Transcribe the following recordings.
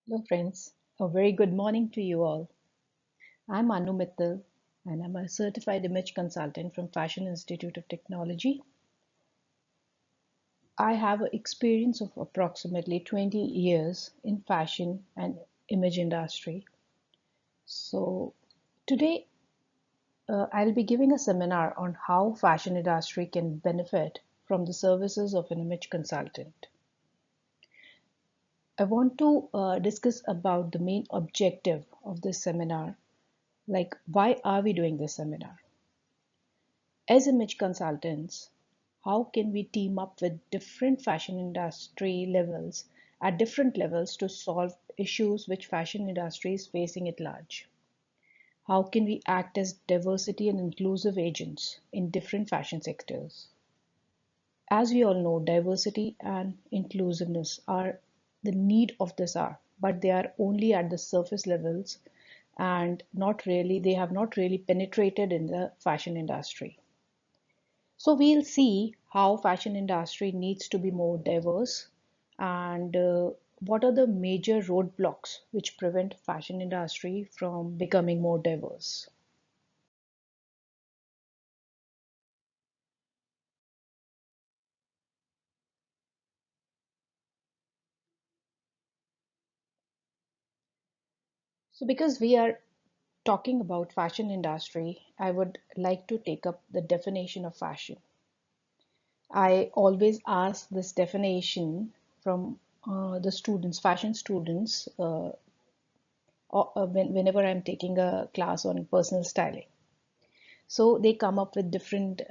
Hello, friends. A very good morning to you all. I'm Anu Mittal, and I'm a certified image consultant from Fashion Institute of Technology. I have an experience of approximately 20 years in fashion and image industry. So today, I'll be giving a seminar on how fashion industry can benefit from the services of an image consultant. I want to discuss about the main objective of this seminar, like why are we doing this seminar? As image consultants, how can we team up with different fashion industry levels at different levels to solve issues which fashion industry is facing at large? How can we act as diversity and inclusive agents in different fashion sectors? As we all know, diversity and inclusiveness are the need of this hour, but they are only at the surface levels and not really, they have not really penetrated in the fashion industry. So we'll see how fashion industry needs to be more diverse and what are the major roadblocks which prevent fashion industry from becoming more diverse. So because we are talking about fashion industry, I would like to take up the definition of fashion. I always ask this definition from the students, fashion students, whenever I'm taking a class on personal styling. So they come up with different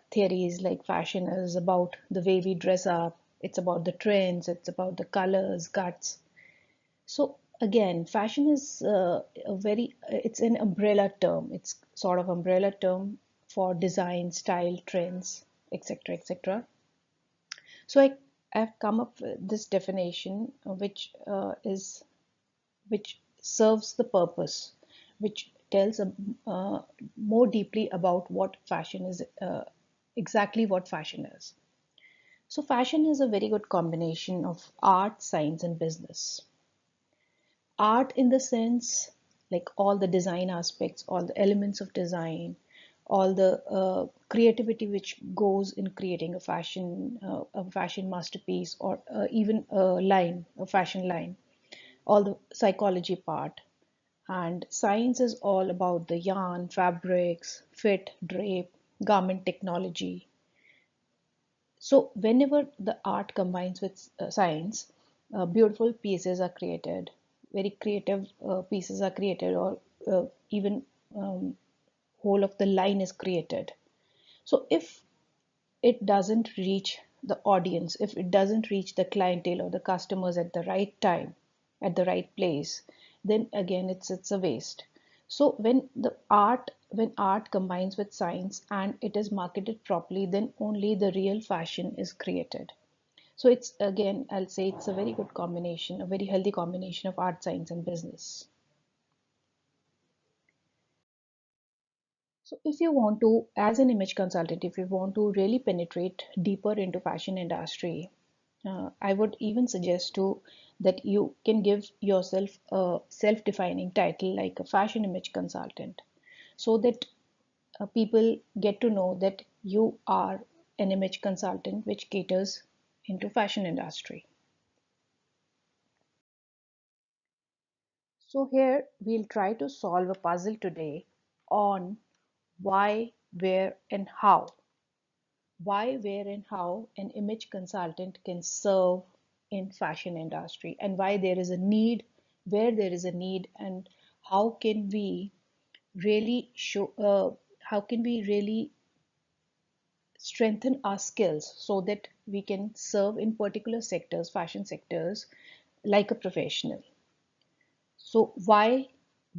theories like fashion is about the way we dress up, it's about the trends, it's about the colors, guts. So again, fashion is it's an umbrella term. It's sort of umbrella term for design, style, trends, etc., etc. So I've come up with this definition, which serves the purpose, which tells more deeply about what fashion is, exactly what fashion is. So, fashion is a very good combination of art, science, and business. Art, in the sense, like all the design aspects, all the elements of design, all the creativity which goes in creating a fashion masterpiece, or even a fashion line, all the psychology part. And science is all about the yarn, fabrics, fit, drape, garment technology. So, whenever the art combines with science, beautiful pieces are created, very creative pieces are created, or even um, whole of the line is created. So, if it doesn't reach the audience, if it doesn't reach the clientele or the customers at the right time, at the right place, then again it's a waste. So when art combines with science and it is marketed properly, then only the real fashion is created. So it's again, I'll say it's a very good combination, a very healthy combination of art, science, and business. So if you want to, as an image consultant, if you want to really penetrate deeper into fashion industry, I would even suggest to that you can give yourself a self-defining title like a fashion image consultant, so that people get to know that you are an image consultant which caters into fashion industry. So here we'll try to solve a puzzle today on why, where, and how. Why, where, and how an image consultant can serve in fashion industry, and why there is a need, where there is a need, and how can we really how can we really strengthen our skills so that we can serve in particular sectors, fashion sectors, like a professional. So why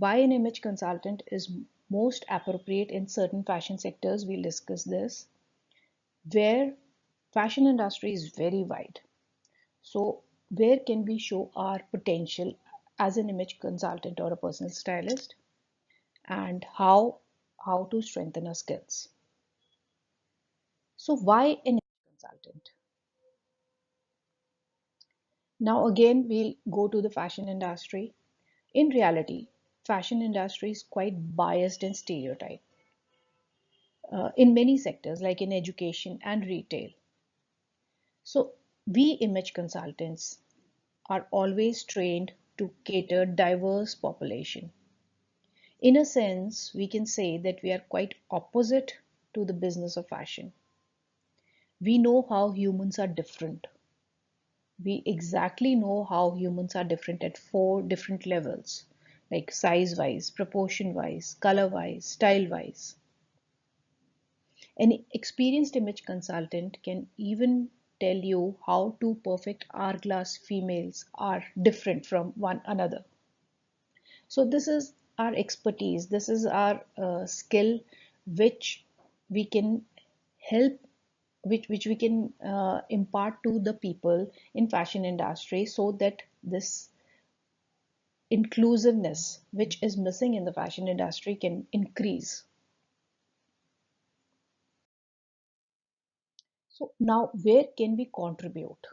an image consultant is most appropriate in certain fashion sectors, we'll discuss this. Where fashion industry is very wide. So where can we show our potential as an image consultant or a personal stylist, and how to strengthen our skills. So why an image consultant? Now again, we'll go to the fashion industry. In reality, fashion industry is quite biased and stereotyped in many sectors, like in education and retail. So we image consultants are always trained to cater diverse population. In a sense, we can say that we are quite opposite to the business of fashion. We know how humans are different. We exactly know how humans are different at four different levels, like size wise, proportion wise, color wise, style wise. An experienced image consultant can even tell you how two perfect hourglass females are different from one another. So this is our expertise. This is our skill, which we can help, which we can impart to the people in fashion industry, so that this inclusiveness, which is missing in the fashion industry, can increase. So now, where can we contribute?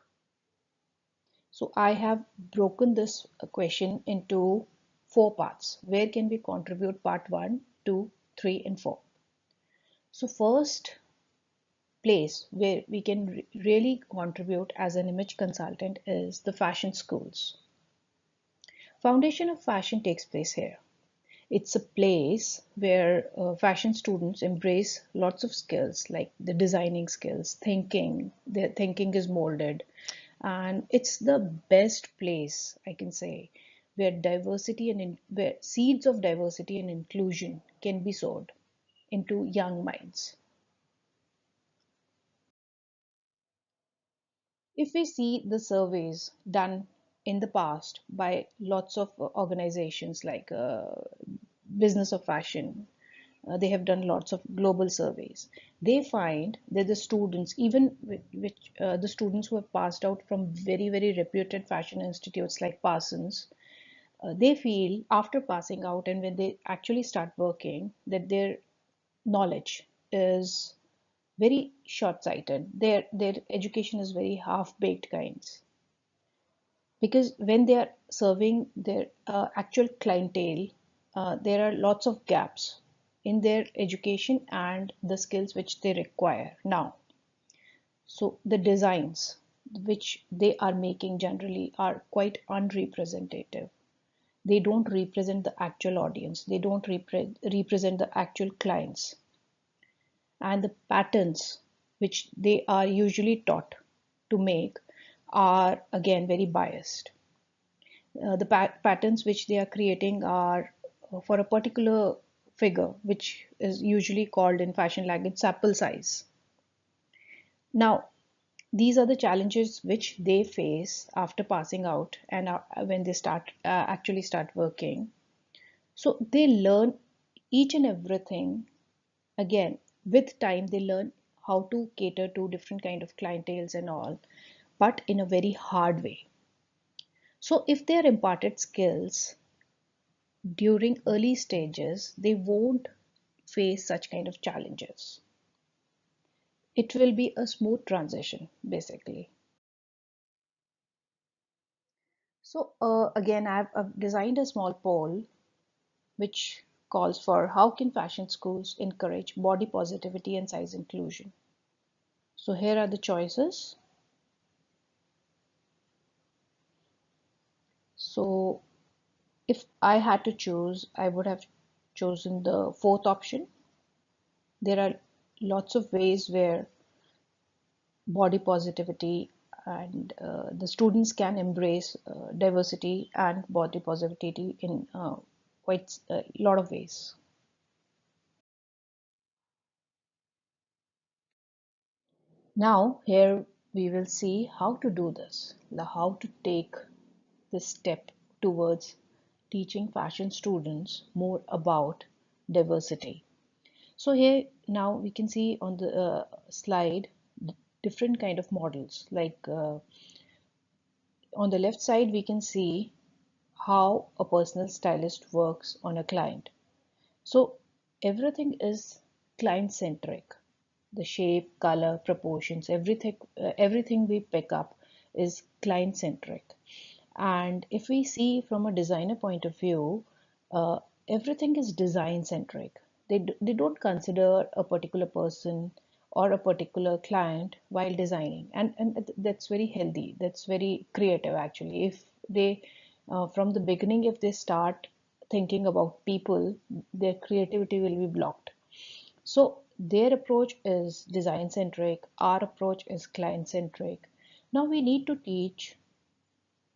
So I have broken this question into four parts. Where can we contribute? Part one, two, three, and four. So first place where we can really contribute as an image consultant is the fashion schools. Foundation of fashion takes place here. It's a place where fashion students embrace lots of skills, like the designing skills, thinking. Their thinking is molded, and it's the best place, I can say, where where seeds of diversity and inclusion can be sowed into young minds. If we see the surveys done in the past by lots of organizations like Business of Fashion, they have done lots of global surveys. They find that the students, even the students who have passed out from very, very reputed fashion institutes like Parsons, they feel after passing out and when they actually start working that their knowledge is very short-sighted. Their education is very half-baked kinds, because when they are serving their actual clientele, there are lots of gaps in their education and the skills which they require now. So the designs which they are making generally are quite unrepresentative. They don't represent the actual audience. They don't represent the actual clients. And the patterns which they are usually taught to make are again very biased. The patterns which they are creating are for a particular figure, which is usually called in fashion language sample size. Now, these are the challenges which they face after passing out and when they actually start working. So they learn each and everything. Again, with time, they learn how to cater to different kind of clienteles and all, but in a very hard way. So if they are imparted skills during early stages, they won't face such kind of challenges. It will be a smooth transition, basically. So again, I've designed a small poll which calls for how can fashion schools encourage body positivity and size inclusion. So here are the choices. So if I had to choose, I would have chosen the fourth option. There are lots of ways where body positivity and the students can embrace diversity and body positivity in quite a lot of ways. Now, here we will see how to do this, how to take this step towards teaching fashion students more about diversity. So here now we can see on the slide different kind of models. Like on the left side, we can see how a personal stylist works on a client. So everything is client centric. The shape, color, proportions, everything we pick up is client centric. And if we see from a designer point of view, uh, everything is design centric. They don't consider a particular person or a particular client while designing. And that's very healthy. That's very creative actually. If they, from the beginning, if they start thinking about people, their creativity will be blocked. So their approach is design centric, our approach is client centric. Now we need to teach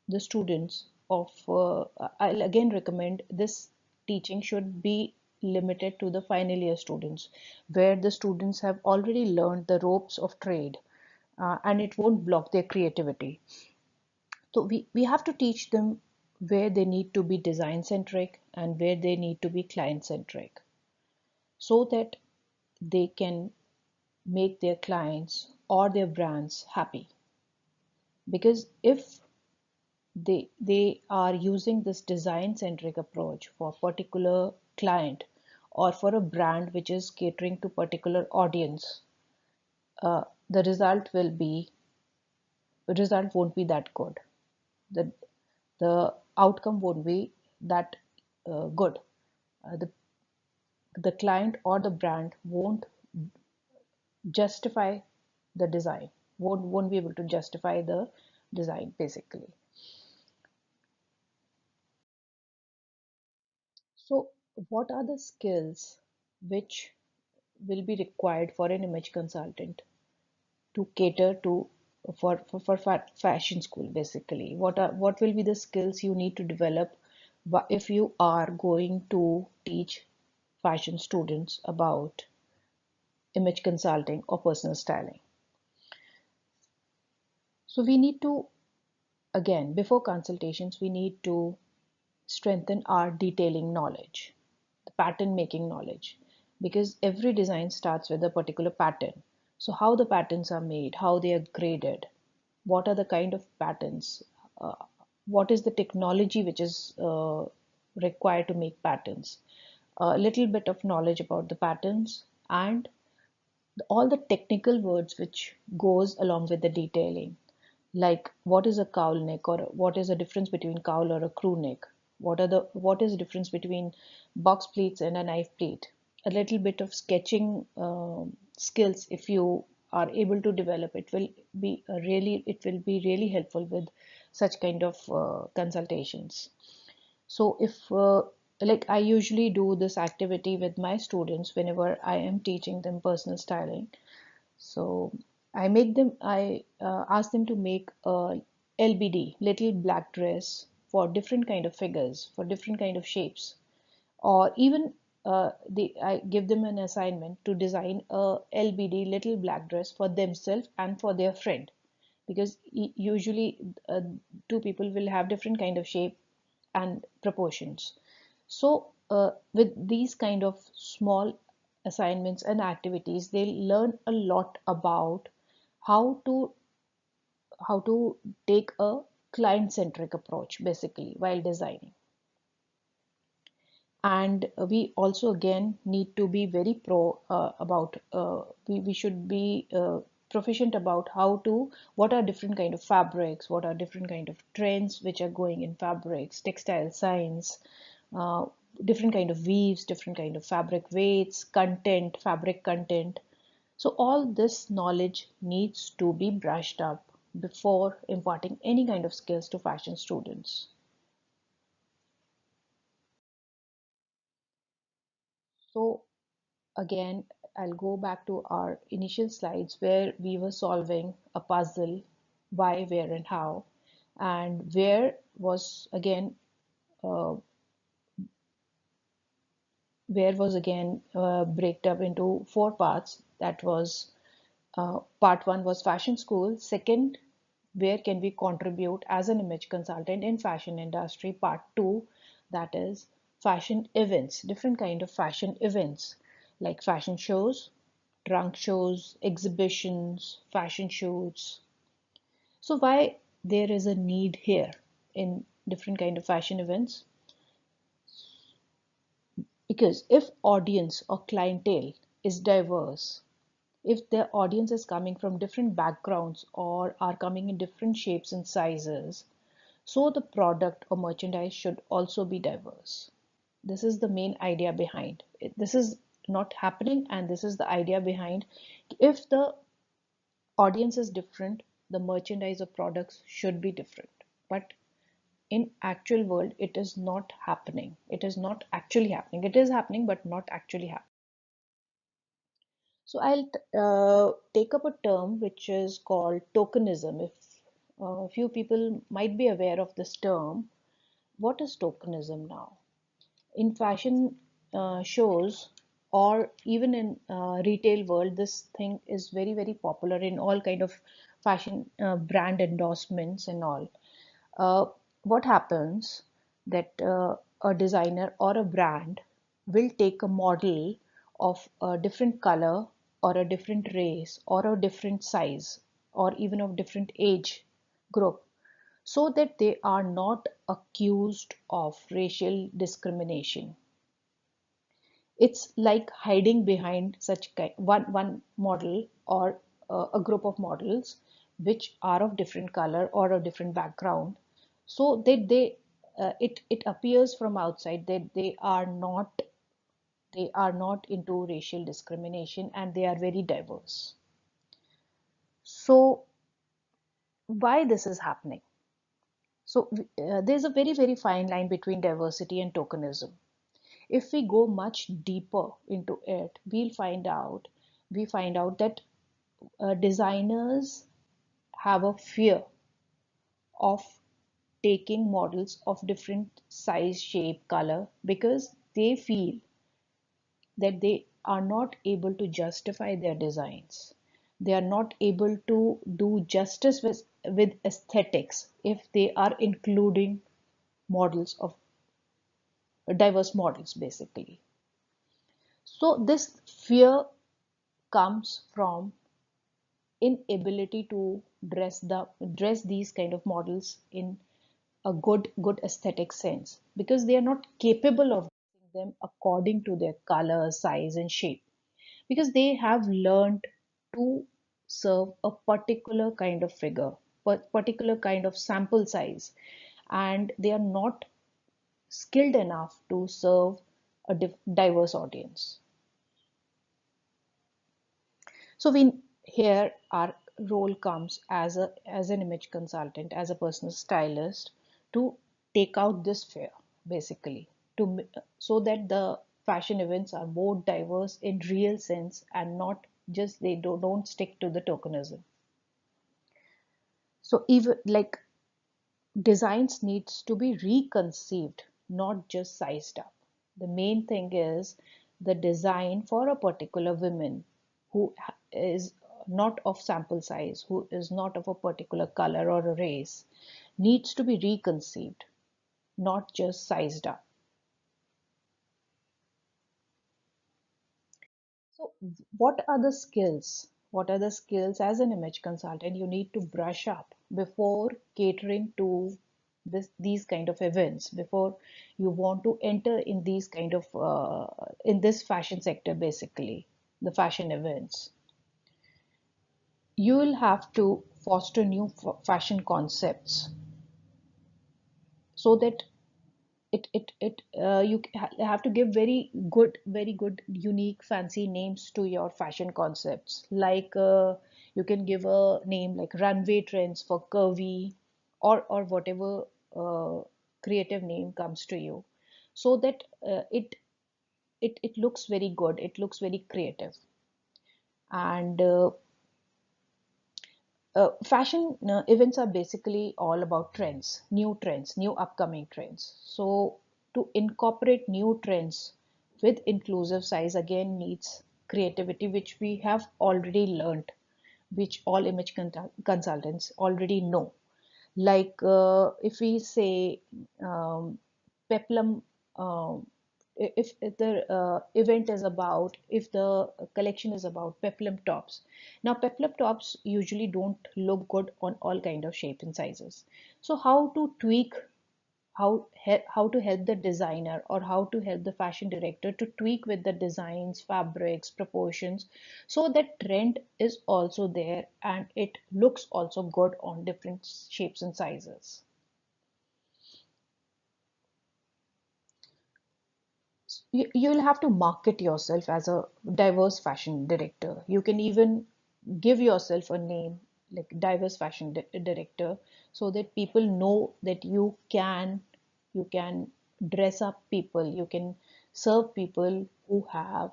the students of, I'll again recommend this teaching should be limited to the final year students, where the students have already learned the ropes of trade, and it won't block their creativity. So we have to teach them where they need to be design centric and where they need to be client centric, so that they can make their clients or their brands happy. Because if they are using this design centric approach for a particular client or for a brand which is catering to particular audience, the result won't be that good. The the outcome won't be that good. The client or the brand won't justify the design, won't be able to justify the design basically. So what are the skills which will be required for an image consultant to cater to for fashion school basically? What will be the skills you need to develop if you are going to teach fashion students about image consulting or personal styling? So we need to, again, before consultations, we need to strengthen our detailing knowledge, the pattern making knowledge, because every design starts with a particular pattern. So, how the patterns are made, how they are graded, what are the kind of patterns, uh, what is the technology which is required to make patterns, a little bit of knowledge about the patterns, and all the technical words which goes along with the detailing, like what is a cowl neck, or what is the difference between cowl or a crew neck, what is the difference between box pleats and a knife pleat. A little bit of sketching skills, if you are able to develop, it will be really helpful with such kind of consultations. So if like I usually do this activity with my students whenever I am teaching them personal styling. So I ask them to make a LBD, little black dress, for different kind of figures, for different kind of shapes, or even I give them an assignment to design a LBD, little black dress, for themselves and for their friend, because usually two people will have different kind of shape and proportions. So with these kind of small assignments and activities, they'll learn a lot about how to how to take a client centric approach basically while designing. And we also again need to be very about we should be proficient about how to, what are different kind of fabrics, what are different kind of trends which are going in fabrics, textile science, uh, different kind of weaves, different kind of fabric weights, content, fabric content. So all this knowledge needs to be brushed up before imparting any kind of skills to fashion students. So again, I'll go back to our initial slides where we were solving a puzzle: why, where, and how. And uh, where was again breaked up into four parts. That was part one was fashion school. Second, where can we contribute as an image consultant in fashion industry? Part two, that is fashion events, different kind of fashion events like fashion shows, trunk shows, exhibitions, fashion shoots. So why there is a need here in different kind of fashion events? Because if audience or clientele is diverse, if the audience is coming from different backgrounds or are coming in different shapes and sizes, so the product or merchandise should also be diverse. This is the main idea behind it. This is not happening, and this is the idea behind. If the audience is different, the merchandise or products should be different. But in actual world, it is not happening. It is not actually happening. It is happening, but not actually happening. So I'll take up a term which is called tokenism. If a few people might be aware of this term, what is tokenism now? In fashion shows, or even in retail world, this thing is very popular in all kind of fashion brand endorsements and all. uh, what happens that a designer or a brand will take a model of a different color or a different race or a different size or even of different age group, so that they are not accused of racial discrimination. It's like hiding behind such one model or a group of models which are of different color or a different background, so that it appears from outside that they are not into racial discrimination and they are very diverse. So why this is happening? So there's a very fine line between diversity and tokenism. If we go much deeper into it, we find out that designers have a fear of taking models of different size, shape, color, because they feel that they are not able to justify their designs. They are not able to do justice with aesthetics if they are including models of diverse models, basically. So this fear comes from inability to dress these kind of models in a good aesthetic sense, because they are not capable of dressing them according to their color, size and shape, because they have learned to serve a particular kind of figure, particular kind of sample size, and they are not skilled enough to serve a diverse audience. So we here our role comes as an image consultant, as a personal stylist, to take out this fear, basically, so that the fashion events are more diverse in real sense and not just they don't stick to the tokenism. So even like designs needs to be reconceived, not just sized up. The main thing is the design for a particular woman who is not of sample size, who is not of a particular color or a race, needs to be reconceived, not just sized up. So, what are the skills? What are the skills as an image consultant you need to brush up before catering to these kind of events? Before you want to enter in these kind of in this fashion sector, basically the fashion events, you will have to foster new fashion concepts, so that you have to give very good unique fancy names to your fashion concepts, like you can give a name like runway trends for curvy, or whatever uh, creative name comes to you, so that it looks very good, it looks very creative. And fashion events are basically all about trends, new upcoming trends. So to incorporate new trends with inclusive size again needs creativity, which we have already learned, which all image consultants already know. Like if we say peplum, if the event is about, if the collection is about peplum tops. Now peplum tops usually don't look good on all kind of shape and sizes. So how to tweak, how to help the designer or how to help the fashion director to tweak with the designs, fabrics, proportions, so that trend is also there and it looks also good on different shapes and sizes. You'll have to market yourself as a diverse fashion director. You can even give yourself a name like diverse fashion director, so that people know that you can dress up people, you can serve people who have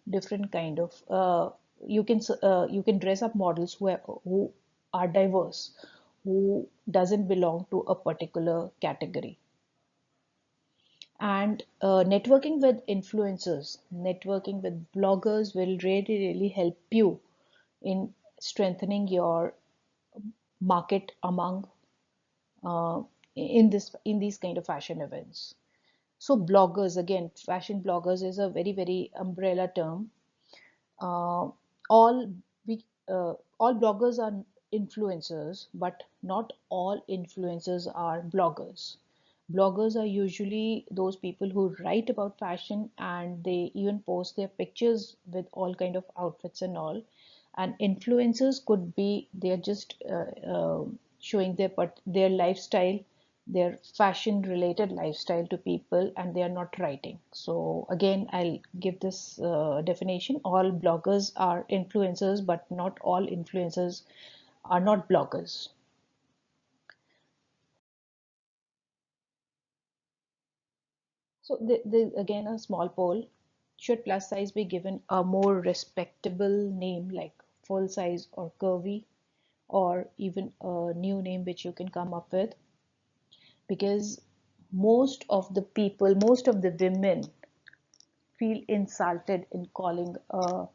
different kind of you can dress up models who are diverse, who doesn't belong to a particular category. And networking with influencers, networking with bloggers will really help you in strengthening your market among in these kind of fashion events. So bloggers, again, fashion bloggers is a very umbrella term. uh, all we all bloggers are influencers, but not all influencers are bloggers. Bloggers are usually those people who write about fashion and they even post their pictures with all kind of outfits and all. And influencers could be they're just showing their lifestyle, their fashion related lifestyle to people, and they are not writing. So again, I'll give this definition: all bloggers are influencers, but not all influencers are not bloggers. So again, a small poll: should plus size be given a more respectable name like full size or curvy, or even a new name which you can come up with? Because most of the women feel insulted in calling a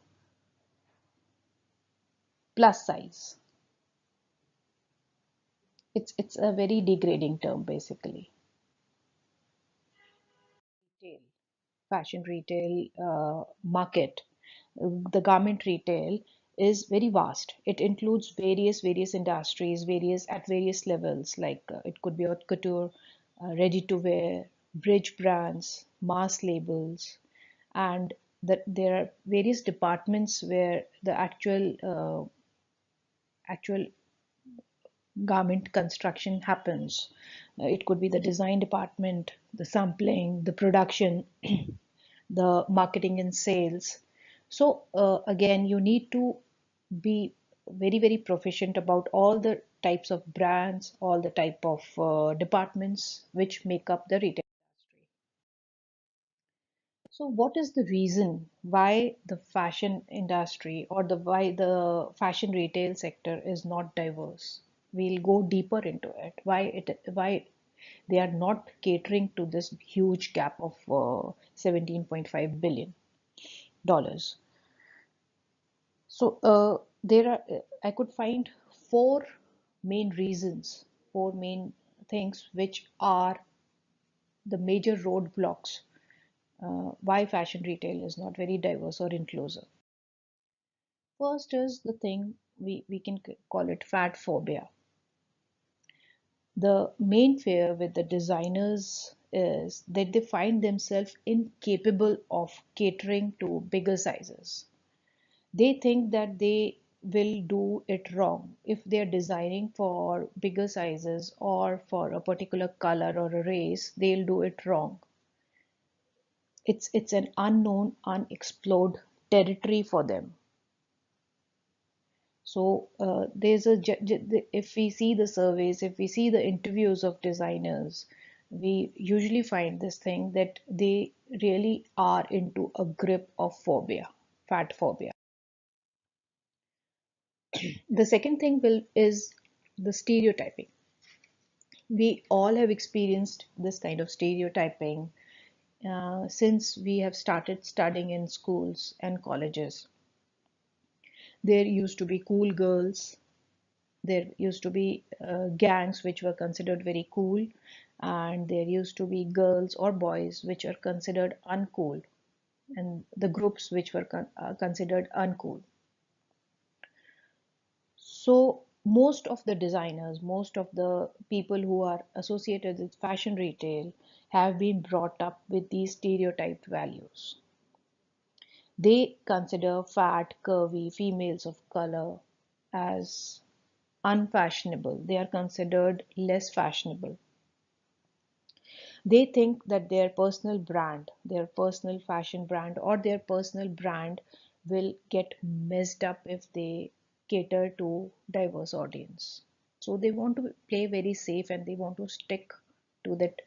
plus size. It's a very degrading term basically. Retail, fashion retail market, the garment retail is very vast. It includes various industries, various levels. Like it could be haute couture, ready to wear, bridge brands, mass labels, and that there are various departments where the actual garment construction happens. It could be the design department, the sampling, the production, the marketing and sales. So again, you need to be very proficient about all the types of brands, all the type of departments which make up the retail industry. So what is the reason why the fashion industry or why the fashion retail sector is not diverse? We'll go deeper into it. Why they are not catering to this huge gap of $17.5 billion. So I could find four main reasons, four main things which are the major roadblocks why fashion retail is not very diverse or inclusive. First is the thing we can call it fat phobia. The main fear with the designers is that they find themselves incapable of catering to bigger sizes. They think that they will do it wrong if they're designing for bigger sizes or for a particular color or a race. They'll do it wrong. It's an unknown, unexplored territory for them. So there's if we see the surveys, if we see the interviews of designers, we usually find this thing that they really are into a grip of phobia, fat phobia. The second thing is the stereotyping. We all have experienced this kind of stereotyping since we have started studying in schools and colleges. There used to be cool girls, there used to be gangs which were considered very cool, and there used to be girls or boys which are considered uncool, and the groups which were considered uncool. So most of the designers, most of the people who are associated with fashion retail have been brought up with these stereotyped values. They consider fat, curvy females of color as unfashionable. They are considered less fashionable. They think that their personal brand, their personal fashion brand, or their personal brand will get messed up if they cater to diverse audience. So they want to play very safe and they want to stick to that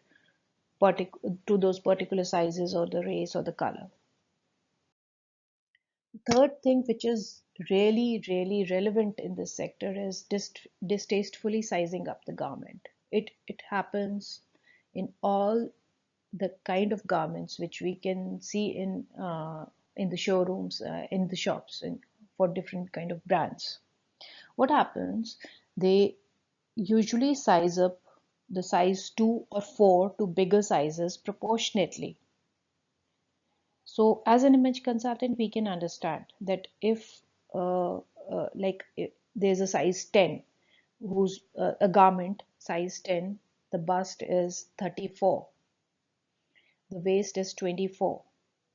to those particular sizes or the race or the color. Third thing which is really relevant in this sector is distastefully sizing up the garment. It happens in all the kind of garments which we can see in the showrooms, in the shops, for different kind of brands. What happens? They usually size up the size 2 or 4 to bigger sizes proportionately. So, as an image consultant, we can understand that if, if there's a size 10, whose a garment size 10, the bust is 34, the waist is 24,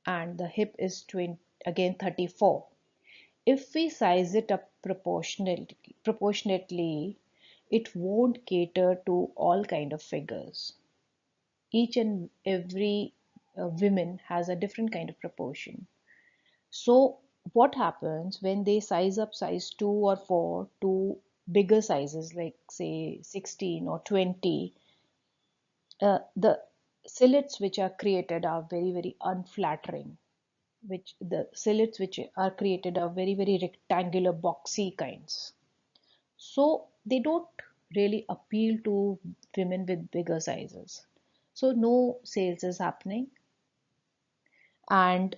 and the hip is 20, again 34. If we size it up proportionately, it won't cater to all kind of figures. Each and every women has a different kind of proportion. So what happens when they size up size 2 or 4 to bigger sizes like say 16 or 20, the silhouettes which are created are very unflattering, which the silhouettes which are created are very rectangular boxy kinds. So they don't really appeal to women with bigger sizes. So no sales is happening, and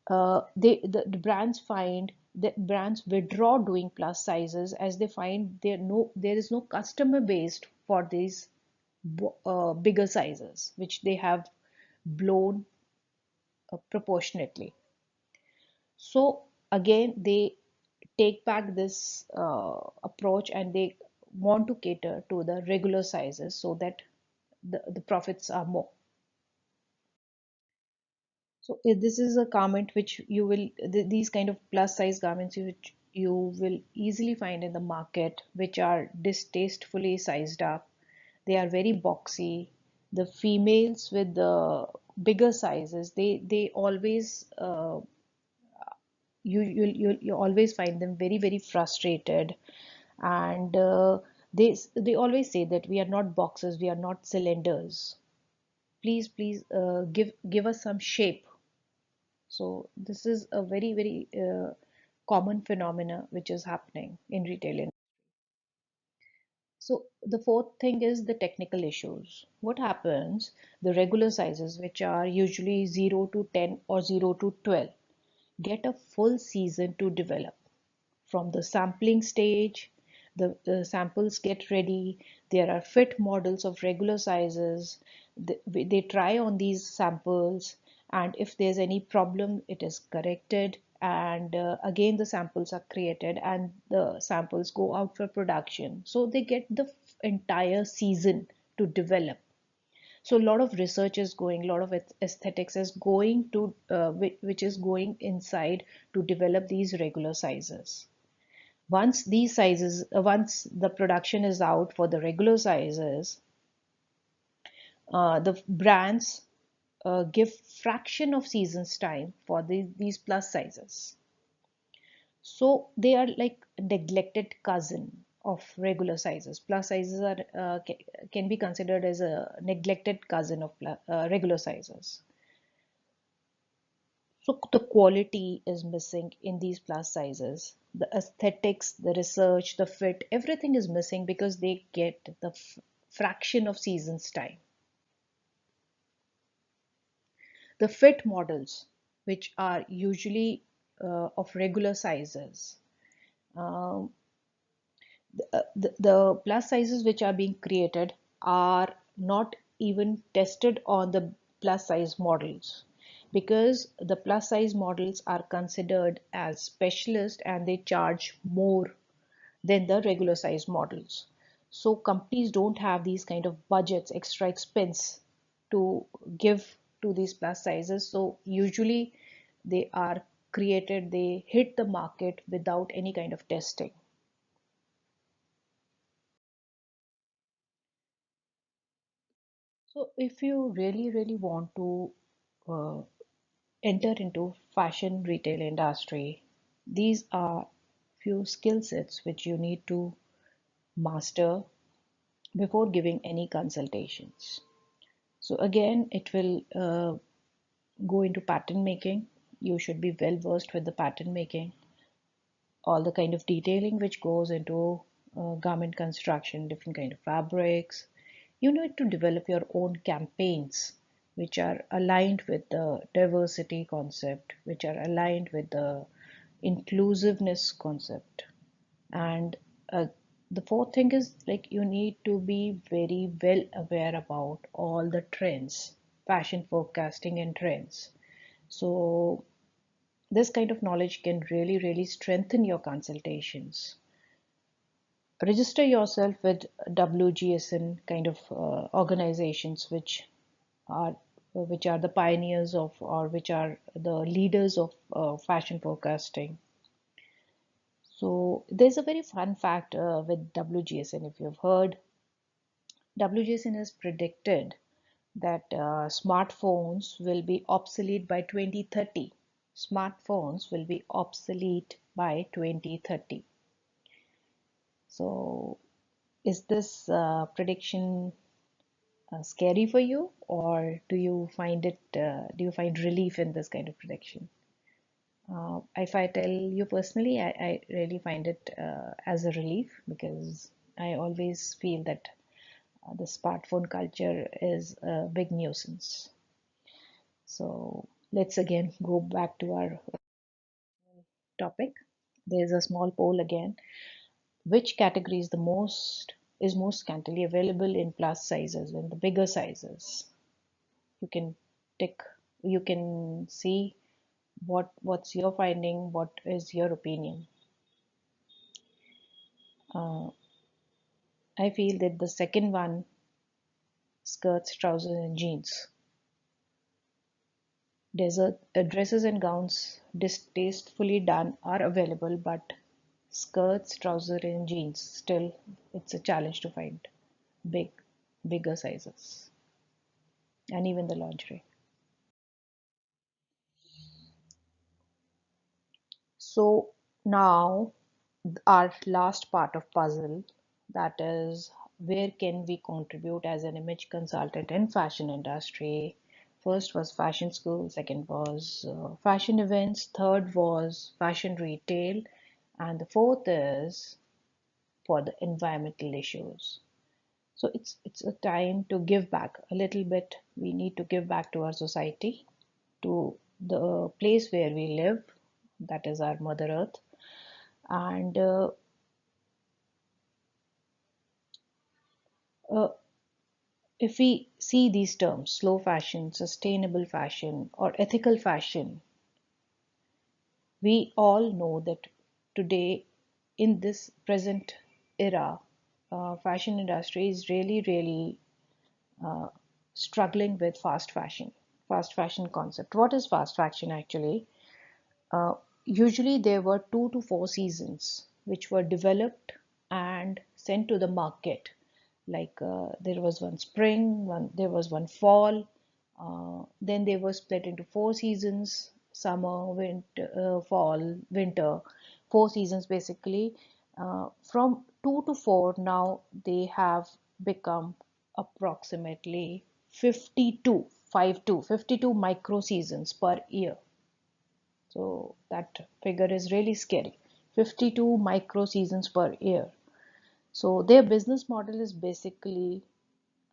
the brands find that brands withdraw doing plus sizes as they find there is no customer base for these bigger sizes which they have blown proportionately. So again they take back this approach and they want to cater to the regular sizes so that the profits are more. So this is a garment which you will these kind of plus size garments which you will easily find in the market, which are distastefully sized up. They are very boxy. The females with the bigger sizes, they always you always find them very frustrated, and they always say that we are not boxes, we are not cylinders. Please give us some shape. So this is a very common phenomena which is happening in retail. So the fourth thing is the technical issues. What happens? The regular sizes, which are usually 0 to 10 or 0 to 12, get a full season to develop. From the sampling stage, the samples get ready. There are fit models of regular sizes. They try on these samples, and if there's any problem, it is corrected. And again, the samples are created and the samples go out for production. So they get the entire season to develop. So a lot of research is going, a lot of aesthetics is going to which is going inside to develop these regular sizes. Once the production is out for the regular sizes, the brands give fraction of seasons time for these plus sizes. So they are like neglected cousin of regular sizes. Plus sizes are can be considered as a neglected cousin of regular sizes. So the quality is missing in these plus sizes. The aesthetics, the research, the fit, everything is missing because they get the fraction of seasons time. The fit models, which are usually of regular sizes, um, the plus sizes which are being created are not even tested on the plus size models, because the plus size models are considered as specialist and they charge more than the regular size models. So companies don't have these kind of budgets, extra expense to give to these plus sizes. So usually they are created, they hit the market without any kind of testing. So if you really, really want to uh, enter into fashion retail industry, these are few skill sets which you need to master before giving any consultations. So again, it will go into pattern making. You should be well versed with the pattern making, all the kind of detailing which goes into garment construction, different kind of fabrics. You need to develop your own campaigns which are aligned with the diversity concept, which are aligned with the inclusiveness concept. And the fourth thing is like you need to be very well aware about all the trends, fashion forecasting and trends. So this kind of knowledge can really, really strengthen your consultations. Register yourself with WGSN kind of organizations which are the pioneers of or which are the leaders of fashion forecasting. So there's a very fun fact with WGSN. If you've heard, WGSN has predicted that smartphones will be obsolete by 2030. Smartphones will be obsolete by 2030. So is this prediction scary for you, or do you find relief in this kind of prediction? If I tell you personally, I really find it as a relief because I always feel that the smartphone culture is a big nuisance. So let's again go back to our topic. There's a small poll again. Which category is most scantily available in plus sizes and the bigger sizes? You can tick. You can see what's your finding. What is your opinion? Uh, I feel that the second one, skirts, trousers, and jeans. Desert dresses and gowns distastefully done are available, but skirts, trousers, and jeans still it's a challenge to find big, bigger sizes, and even the lingerie. So now our last part of puzzle, that is where can we contribute as an image consultant in fashion industry. First was fashion school, second was fashion events, third was fashion retail, and the fourth is for the environmental issues. So it's a time to give back a little bit. We need to give back to our society, to the place where we live, that is our mother earth. And uh, if we see these terms, slow fashion, sustainable fashion, or ethical fashion, we all know that today, in this present era, fashion industry is really, really uh, struggling with fast fashion concept. What is fast fashion actually? Uh, Usually there were 2 to 4 seasons which were developed and sent to the market. Like there was one spring, there was one fall, then they were split into 4 seasons: summer, winter, fall, winter, 4 seasons basically. From 2 to 4, now they have become approximately 52, 52 micro seasons per year. So that figure is really scary. 52 micro seasons per year. So their business model is basically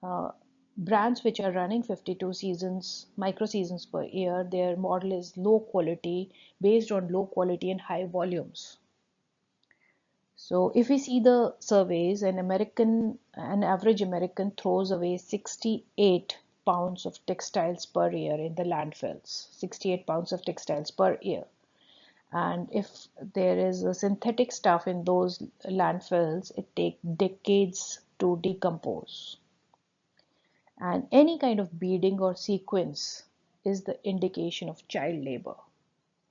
uh, brands which are running 52 seasons, micro seasons per year. Their model is low quality, based on low quality and high volumes. So if we see the surveys, an average American throws away 68 pounds of textiles per year in the landfills. 68 pounds of textiles per year. And if there is a synthetic stuff in those landfills, it takes decades to decompose. And any kind of beading or sequence is the indication of child labor.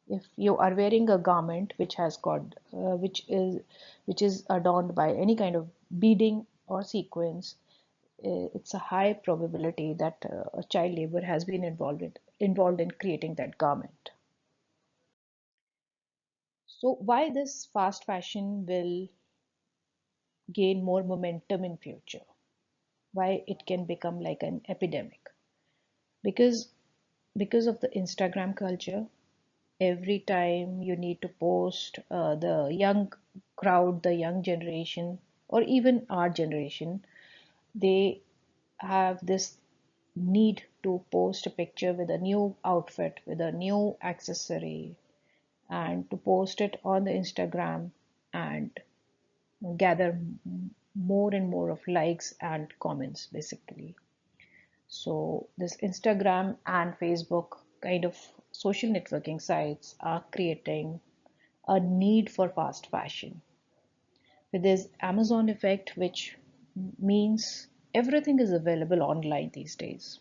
If you are wearing a garment which has got which is adorned by any kind of beading or sequence, it's a high probability that a child labor has been involved in creating that garment. So why this fast fashion will gain more momentum in future? Why it can become like an epidemic? Because of the Instagram culture. Every time you need to post, the young crowd, the young generation, or even our generation, they have this need to post a picture with a new outfit, with a new accessory, and to post it on the Instagram and gather more and more of likes and comments, basically. So, this Instagram and Facebook kind of social networking sites are creating a need for fast fashion. With this Amazon effect, which means everything is available online these days.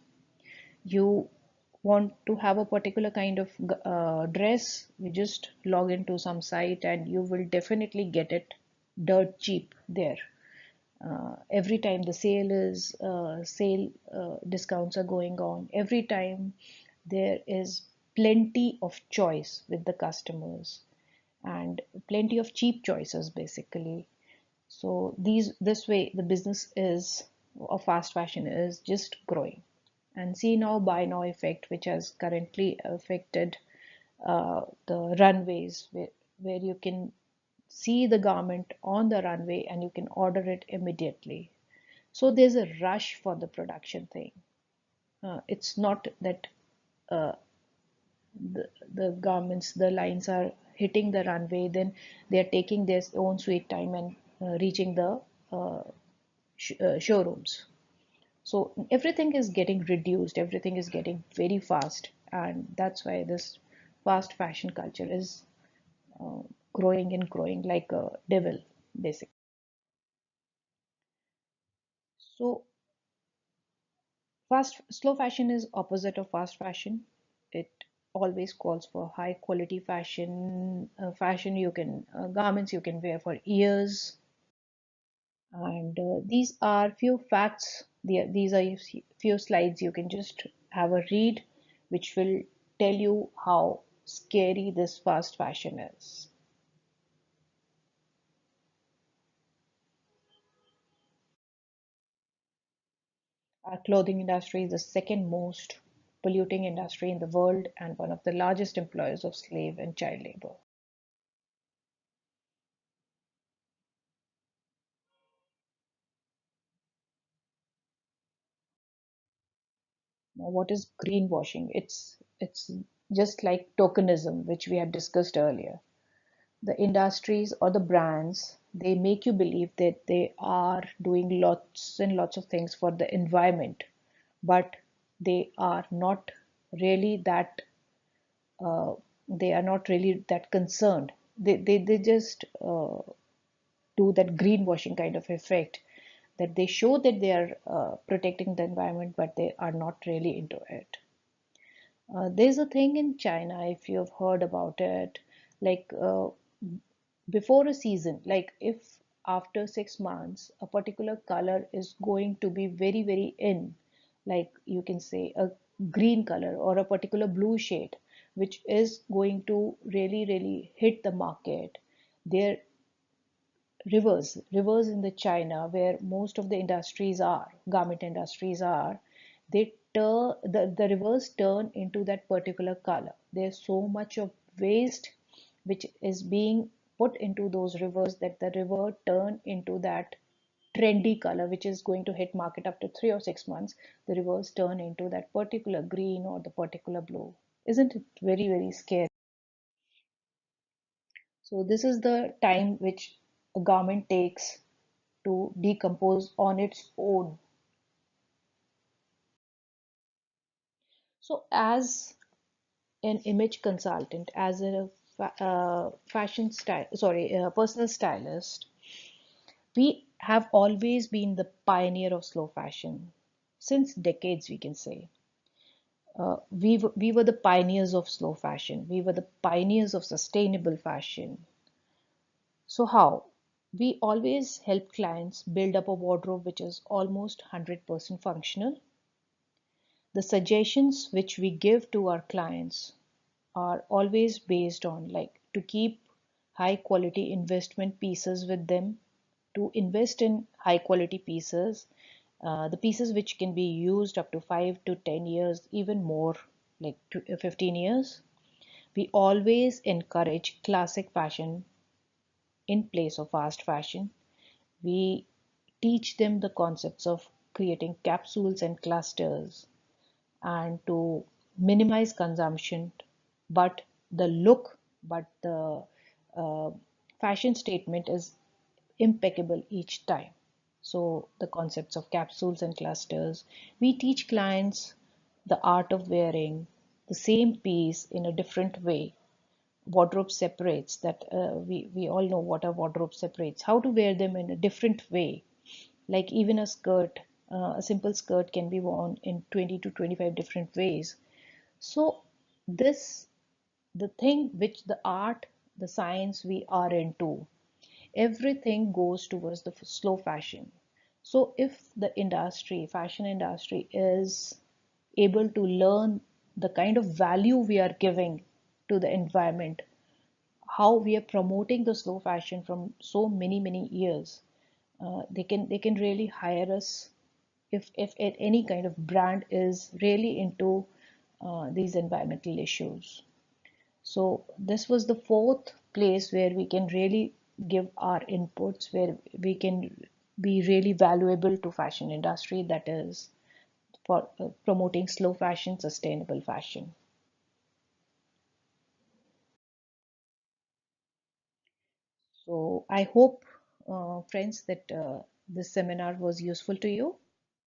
You want to have a particular kind of dress, you just log into some site and you will definitely get it dirt cheap there. Every time the sale discounts are going on, every time there is plenty of choice with the customers and plenty of cheap choices, basically. So this way the business is of fast fashion is just growing. And see now, buy now effect, which has currently affected the runways, where you can see the garment on the runway and you can order it immediately. So there's a rush for the production thing. It's not that uh, the garments, the lines are hitting the runway, then they are taking their own sweet time and reaching the uh, showrooms. So everything is getting reduced, everything is getting very fast, and that's why this fast fashion culture is uh, growing and growing like a devil, basically. So slow fashion is opposite of fast fashion. It always calls for high quality fashion, fashion you can garments you can wear for years. And these are few facts. These are few slides you can just have a read, which will tell you how scary this fast fashion is. Our clothing industry is the second most polluting industry in the world and one of the largest employers of slave and child labor. Now, what is greenwashing? It's just like tokenism, which we had discussed earlier. The industries or the brands, they make you believe that they are doing lots and lots of things for the environment, but they are not really that uh, they are not really that concerned. They just do that greenwashing kind of effect, that they show that they are protecting the environment, but they are not really into it. There's a thing in China, if you have heard about it, like before a season, like if after 6 months a particular color is going to be very, very in, like you can say a green color or a particular blue shade, which is going to really, really hit the market, there rivers in the China where most of the industries are, garment industries are, the rivers turn into that particular color. There's so much of waste which is being put into those rivers that the river turn into that trendy color which is going to hit market after 3 or 6 months. The rivers turn into that particular green or the particular blue. Isn't it very, very scary? So this is the time which a garment takes to decompose on its own. So, as an image consultant, as a fashion style, sorry, personal stylist, we have always been the pioneer of slow fashion since decades, we can say. We were the pioneers of slow fashion. We were the pioneers of sustainable fashion. So how? We always help clients build up a wardrobe which is almost 100% functional. The suggestions which we give to our clients are always based on like to keep high quality investment pieces with them, to invest in high quality pieces, the pieces which can be used up to 5 to 10 years, even more, like 15 years. We always encourage classic fashion in place of fast fashion. We teach them the concepts of creating capsules and clusters and to minimize consumption, but the uh, fashion statement is impeccable each time. So the concepts of capsules and clusters, we teach clients the art of wearing the same piece in a different way. Wardrobe separates that, we all know what a wardrobe separates, how to wear them in a different way. Like even a skirt, a simple skirt can be worn in 20 to 25 different ways. So this, the thing which the art, the science we are into, everything goes towards the slow fashion. So if the industry, fashion industry, is able to learn the kind of value we are giving to the environment, how we are promoting the slow fashion from so many years, they can really hire us if any kind of brand is really into these environmental issues. So this was the fourth place where we can really give our inputs, where we can be really valuable to fashion industry, that is for promoting slow fashion, sustainable fashion. So I hope, friends, that this seminar was useful to you.